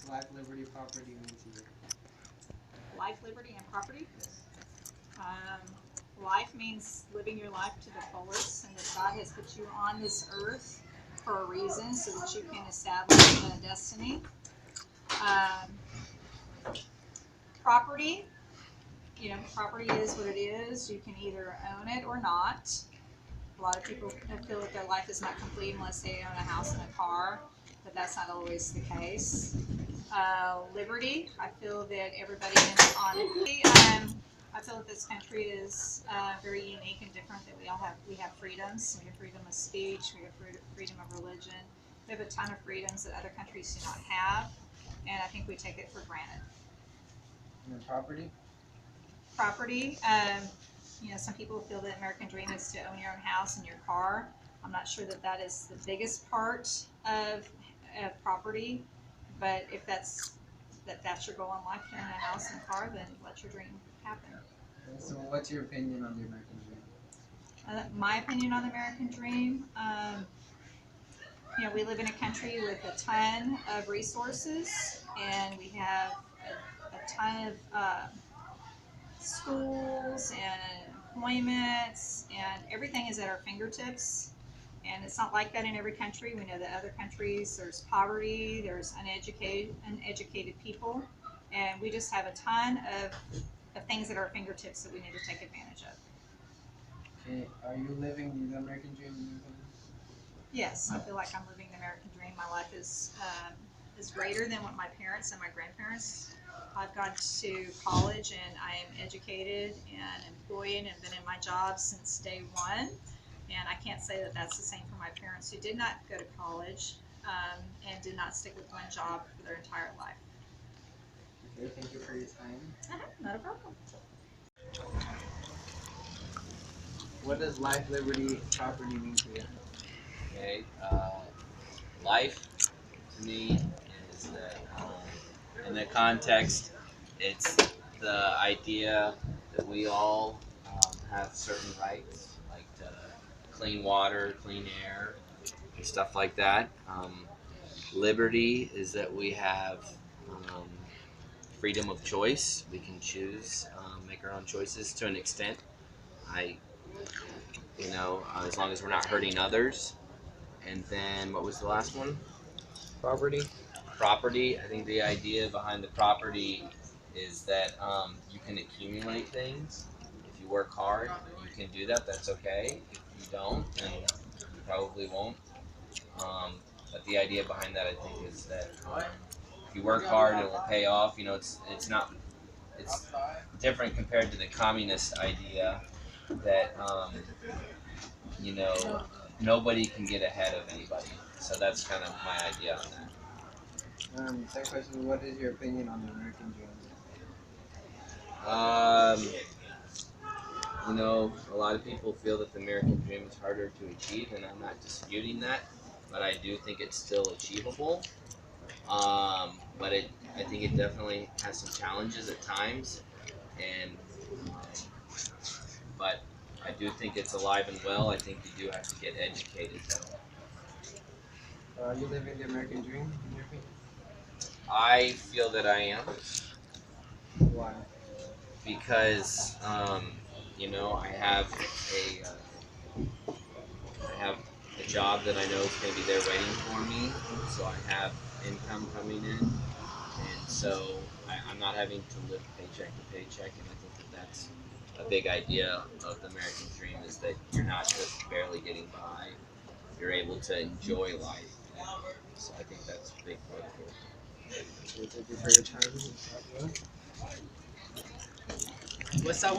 life, liberty, property mean to you? Life, liberty, and property. Life means living your life to the fullest, and that God has put you on this earth for a reason, so that you can establish a destiny. Property, property is what it is. You can either own it or not. A lot of people feel that their life is not complete unless they own a house and a car, but that's not always the case. Liberty, I feel that everybody is on it. I feel that this country is very unique and different. That we have freedoms. We have freedom of speech. We have freedom of religion. We have a ton of freedoms that other countries do not have, and I think we take it for granted. And then property? Property. Some people feel the American dream is to own your own house and your car. I'm not sure that that is the biggest part of property, but if that's your goal in life, to own a house and car, then let your dream happen. So what's your opinion on the American dream? My opinion on the American dream, we live in a country with a ton of resources, and we have a ton of schools and employments, and everything is at our fingertips. And it's not like that in every country. We know that other countries, there's poverty, there's uneducated people, and we just have a ton of things at our fingertips that we need to take advantage of. Okay, are you living the American dream? Yes, I feel like I'm living the American dream. My life is greater than what my parents and my grandparents. I've gone to college, and I am educated and employed and been in my job since day one. And I can't say that that's the same for my parents, who did not go to college and did not stick with one job for their entire life. Okay, thank you for your time. Not a problem. What does life, liberty, property mean to you? Okay, life to me is that in the context, it's the idea that we all have certain rights, like clean water, clean air, and stuff like that. Liberty is that we have freedom of choice. We can choose, make our own choices to an extent. As long as we're not hurting others. And then what was the last one? Property. Property. I think the idea behind the property is that you can accumulate things. If you work hard, you can do that. That's okay. If you don't, then you probably won't. But the idea behind that, I think, is that if you work hard, it will pay off. It's different compared to the communist idea that nobody can get ahead of anybody. So that's kind of my idea on that. Second question, what is your opinion on the American dream? A lot of people feel that the American dream is harder to achieve, and I'm not disputing that, but I do think it's still achievable. But I think it definitely has some challenges at times, but I do think it's alive and well. I think you do have to get educated, though. Are you living the American dream, in your opinion? I feel that I am. Why? Because I have a job that I know is going to be there waiting for me, so I have income coming in, and so I'm not having to live paycheck to paycheck, and I think that that's a big idea of the American dream, is that you're not just barely getting by, you're able to enjoy life. So I think that's a big part of it. Thank you for your time. What's up?